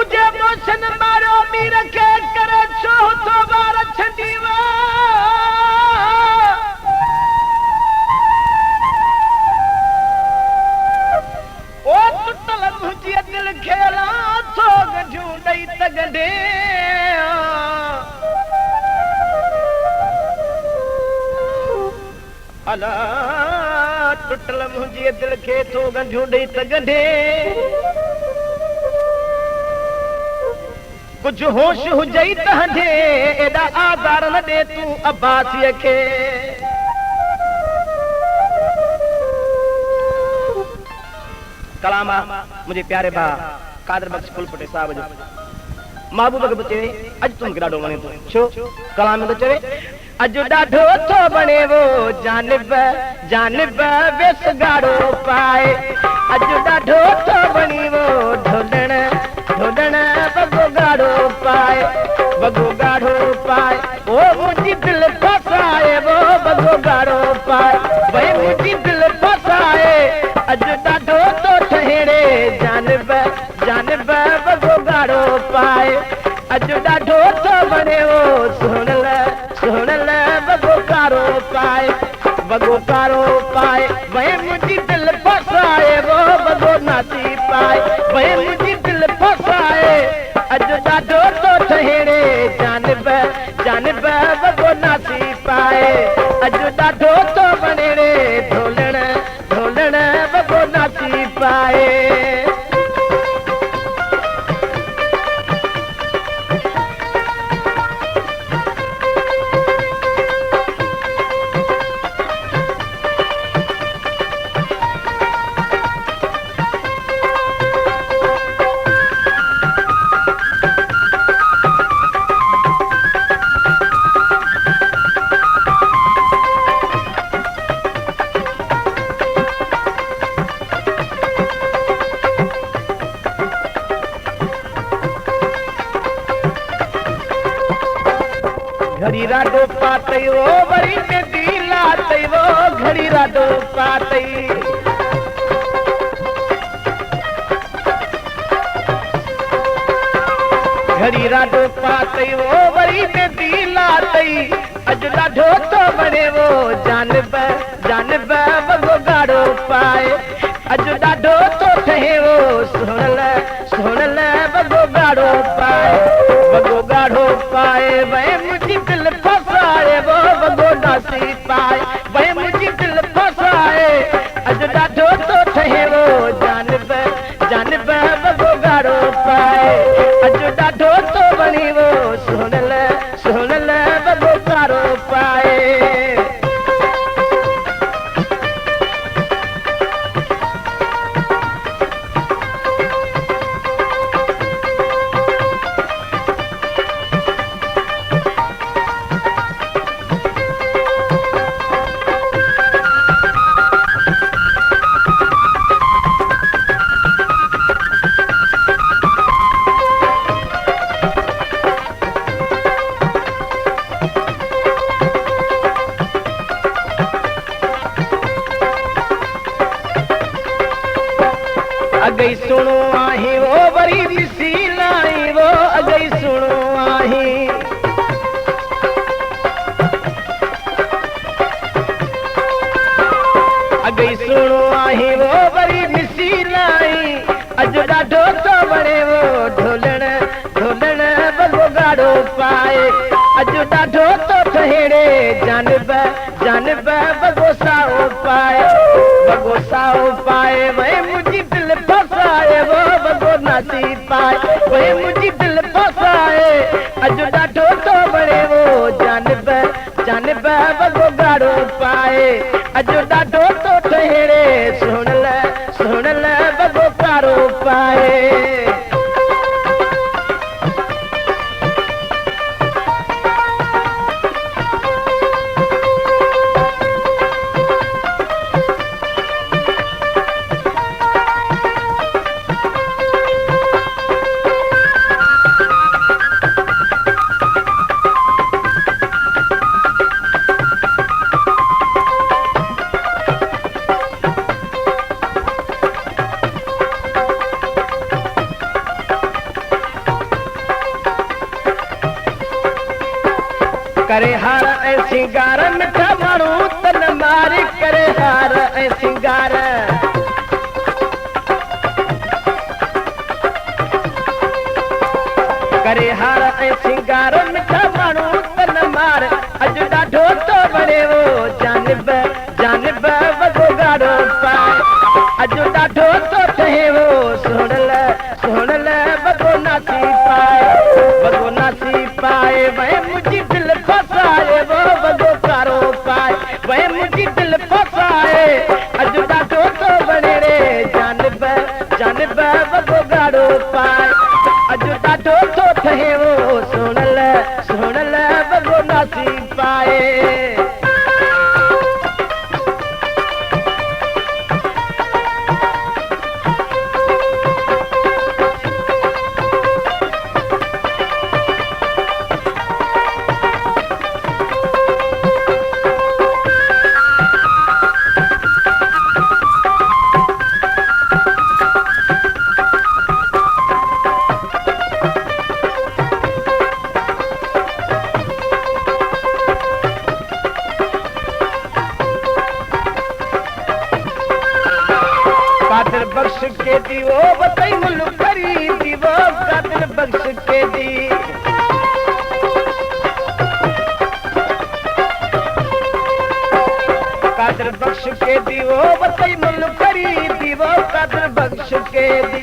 दूजे मोशन मारो मीर के करे छो तो बार छंदीवा ओ टुटल मुझे दिल खेला तो ढूंढई तगड़े अला टुटल मुझे दिल खे तो ढूंढई तगड़े कुछ होश हुजई तहंदे एडा आधार न दे तू अब्बासीअ खे कलाम मुझे प्यारे भा कादर बख्श कुलपटे साहब जो महबूब खे चवे अज तू मूंखे ॾाढो वणे थो छो कलाम में तो चवे अज ॾाढो थो वणे वो जानिब जानिब बेस गाड़ो पाए अज ॾाढो थो वणे वो ढोलण ढोलण बगो गाड़ो पाए ओ मुंहिंजी दिल फसाए वो बगो गाड़ो पाए भई मुंहिंजी दिल फसाए अज ॾाढो तो ठहरे जानिब जानिब बगो गाड़ो पाए अज ॾाढो तो वणे वो सुणल सुणल बगो कारो पाए भई मुंहिंजी दिल फसाए वो बगो नासी पाए भई मुंहिंजी दिल फसाए अज ॾाढो तो ठहरे जानिब जानिब बगो नासी पाए अज ॾाढो तो वणे रे ढोलण ढोलण बगो नासी पाए घड़ी राडो पातई वो वरी में दिलातई वो घड़ी राडो पातई घड़ी राडो पातई वो वरी में दिलातई अज ॾाढो तो वणे वो जानिब जानिब बगो गाड़ो पाए अज ॾाढो तो ठहे वो सुणल सुणल बगो गाड़ो पाए भई मुंहिंजी दिल फसाए वो बगो नासी पाए भई मुंहिंजी दिल फसाए अज ॾाढो तो ठहे वो जानिब जानिब बगो गाड़ो पाए अज ॾाढो तो वणी वो सुणल सुणल बगो गाड़ो पाए अगई सुनो आहे वो वरी मिसी लाई वो अगई सुनो आहे अगई सुनो आहे वो वरी मिसी लाई अज ॾाढो तो वणे वो ढोलण ढोलण बगो गाड़ो पाए अज ॾाढो तो ठहरे जानिब जानिब बगो साओ पाए भई मुंहिंजी दिल फसाए वो बगो नासी पाए भई मुंहिंजी दिल फसाए अज ॾाढो तो वणे वो जानिब जानिब बगो गाड़ो पाए अज ॾाढो तो ठहरे सुणल सुणल बगो कारो पाए करे हार ऐं सिंगार मिठा माण्हू तन मार करे हार ऐं सिंगार करे हार ऐं सिंगार मिठा माण्हू तन मार अॼु ॾाढो थो बणे वो जानब जानब वॻो ॻाढ़ो पाए अॼु ॾाढो थो ठहे वो सोहणल सोहणल वॻो नासी पाए वह मुंहिंजी दिलि फसाए वो वॻो कारो पाए वह मुंहिंजी दिलि फसाए अॼु ॾाढो थो बणे रे जानब जानब वॻो ॻाढ़ो पाए अॼु ॾाढो थो ठहे वो सोहणल सोहणल वॻो नासी पाए कादिर बख्श के दी वो बताई मुल्क खरीदी वो कादिर बख्श के दी कादिर बख्श के दी वो बताई मुल्क खरीदी वो कादिर बख्श के दी